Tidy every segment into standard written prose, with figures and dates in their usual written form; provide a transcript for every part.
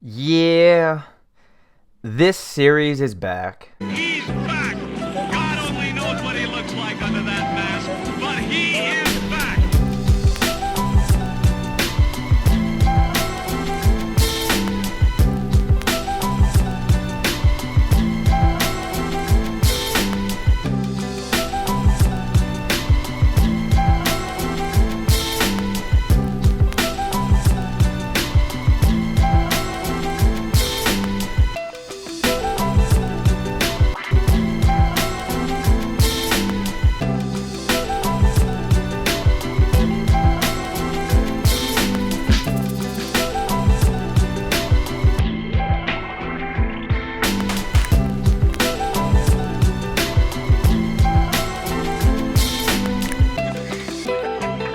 Yeah, this series is back. He's back! God only knows what he looks like under that mask, but he is back!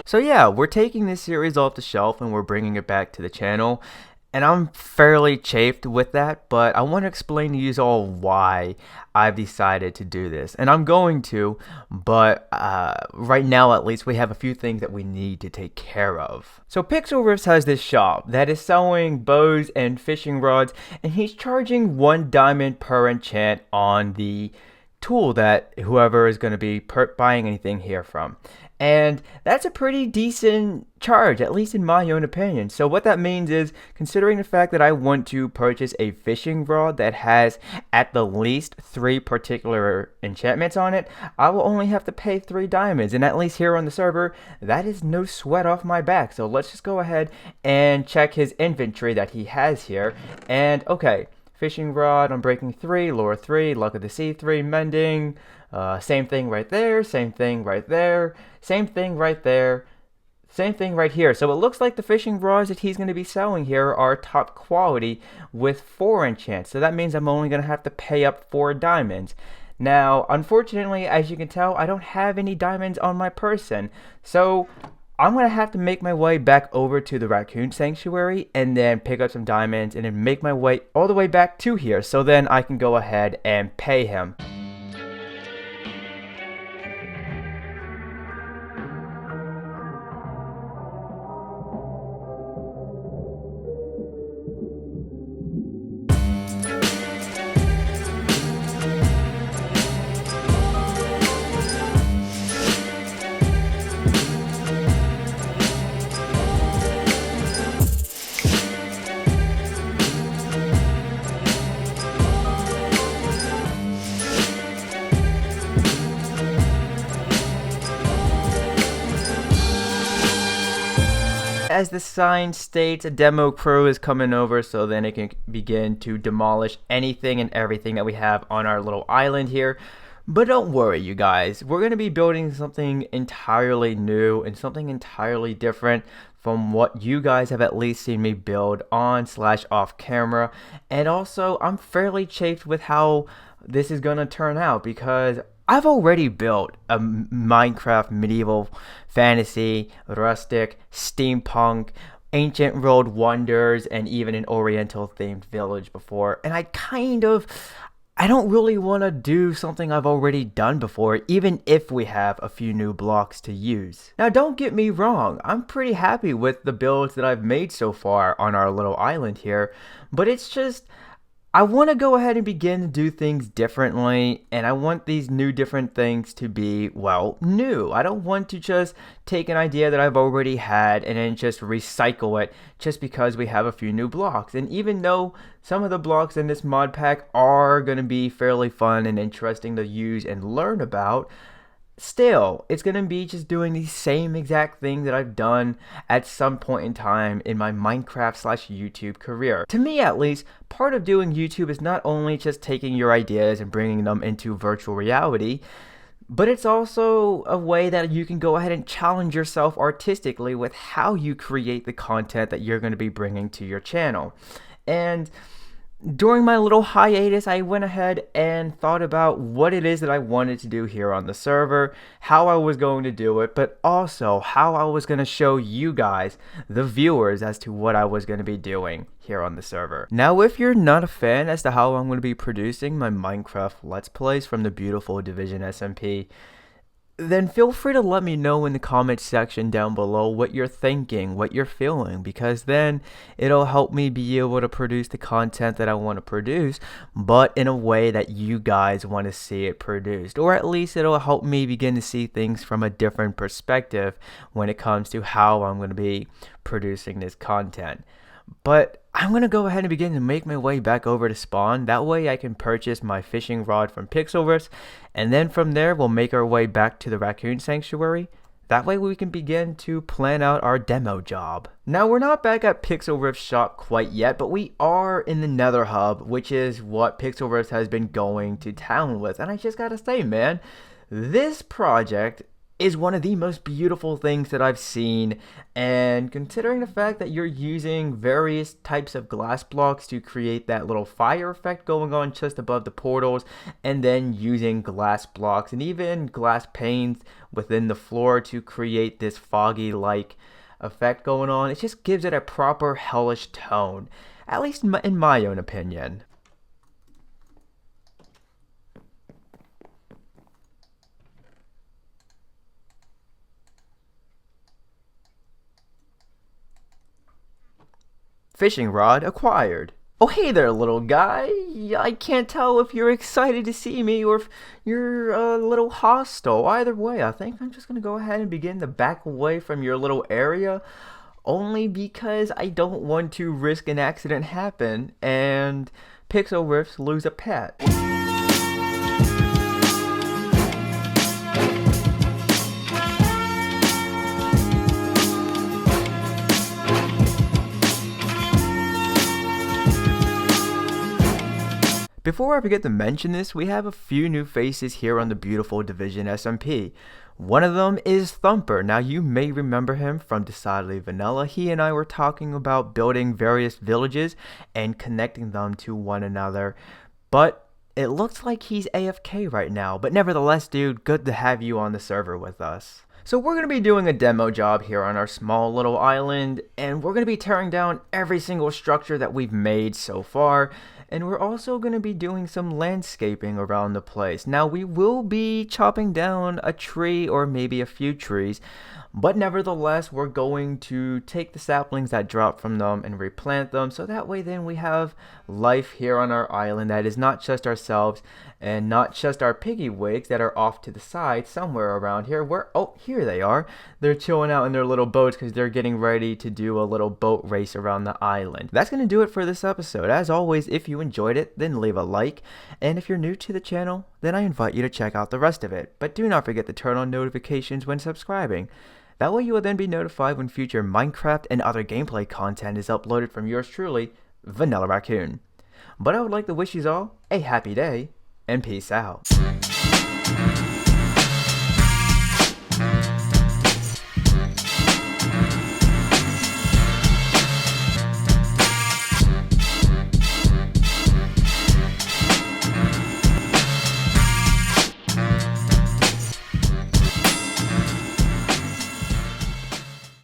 So yeah, we're taking this series off the shelf and we're bringing it back to the channel. And I'm fairly chafed with that, but I want to explain to you all why I've decided to do this. And I'm going to, but right now at least we have a few things that we need to take care of. So Pixelriffs has this shop that is selling bows and fishing rods, and he's charging 1 diamond per enchant on the tool that whoever is going to be buying anything here from. And that's a pretty decent charge, at least in my own opinion. So what that means is, considering the fact that I want to purchase a fishing rod that has at the least 3 particular enchantments on it, I will only have to pay 3 diamonds. And at least here on the server, that is no sweat off my back. So let's just go ahead and check his inventory that he has here. And okay, fishing rod, Unbreaking 3, lore 3, luck of the sea 3, mending, same thing right there, same thing right there, same thing right there, same thing right here. So it looks like the fishing rods that he's going to be selling here are top quality with 4 enchants. So that means I'm only going to have to pay up 4 diamonds. Now, unfortunately, as you can tell, I don't have any diamonds on my person. So I'm going to have to make my way back over to the raccoon sanctuary and then pick up some diamonds and then make my way all the way back to here. So then I can go ahead and pay him. As the sign states, a demo crew is coming over, so then it can begin to demolish anything and everything that we have on our little island here. But don't worry, you guys, we're going to be building something entirely new and something entirely different from what you guys have at least seen me build on / off camera. And also, I'm fairly chafed with how this is going to turn out, because I've already built a Minecraft medieval fantasy, rustic, steampunk, ancient world wonders, and even an oriental themed village before. And I don't really want to do something I've already done before, even if we have a few new blocks to use. Now, don't get me wrong, I'm pretty happy with the builds that I've made so far on our little island here, but it's just, I want to go ahead and begin to do things differently, and I want these new different things to be, well, new. I don't want to just take an idea that I've already had and then just recycle it just because we have a few new blocks. And even though some of the blocks in this mod pack are going to be fairly fun and interesting to use and learn about, still, it's going to be just doing the same exact thing that I've done at some point in time in my Minecraft / YouTube career. To me, at least, part of doing YouTube is not only just taking your ideas and bringing them into virtual reality, but it's also a way that you can go ahead and challenge yourself artistically with how you create the content that you're going to be bringing to your channel. And during my little hiatus, I went ahead and thought about what it is that I wanted to do here on the server, how I was going to do it, but also how I was going to show you guys, the viewers, as to what I was going to be doing here on the server. Now, if you're not a fan as to how I'm going to be producing my Minecraft Let's Plays from the beautiful Division SMP, then feel free to let me know in the comment section down below what you're thinking, what you're feeling, because then it'll help me be able to produce the content that I want to produce, but in a way that you guys want to see it produced, or at least it'll help me begin to see things from a different perspective when it comes to how I'm going to be producing this content. But I'm going to go ahead and begin to make my way back over to spawn. That way I can purchase my fishing rod from Pixelverse. And then from there we'll make our way back to the raccoon sanctuary. That way we can begin to plan out our demo job. Now we're not back at Pixelverse shop quite yet, but we are in the Nether Hub, which is what Pixelverse has been going to town with. And I just gotta say, man, this project is one of the most beautiful things that I've seen, and considering the fact that you're using various types of glass blocks to create that little fire effect going on just above the portals, and then using glass blocks and even glass panes within the floor to create this foggy like effect going on, it just gives it a proper hellish tone, at least in my own opinion. Fishing rod acquired. Oh hey there, little guy. I can't tell if you're excited to see me or if you're a little hostile. Either way, I think I'm just gonna go ahead and begin to back away from your little area, only because I don't want to risk an accident happen and Pixelverse lose a pet. Before I forget to mention this, we have a few new faces here on the beautiful Division SMP. One of them is Thumper. Now you may remember him from Decidedly Vanilla. He and I were talking about building various villages and connecting them to one another. But it looks like he's AFK right now. But nevertheless, dude, good to have you on the server with us. So we're going to be doing a demo job here on our small little island, and we're going to be tearing down every single structure that we've made so far, and we're also going to be doing some landscaping around the place. Now we will be chopping down a tree or maybe a few trees, but nevertheless we're going to take the saplings that drop from them and replant them, so that way then we have life here on our island that is not just ourselves and not just our piggy wigs that are off to the side somewhere around here where, oh, here they are. They're chilling out in their little boats because they're getting ready to do a little boat race around the island. That's going to do it for this episode. As always, if you enjoyed it, then leave a like. And if you're new to the channel, then I invite you to check out the rest of it. But do not forget to turn on notifications when subscribing. That way you will then be notified when future Minecraft and other gameplay content is uploaded from yours truly, Vanillaraccoon. But I would like to wish you all a happy day, and peace out.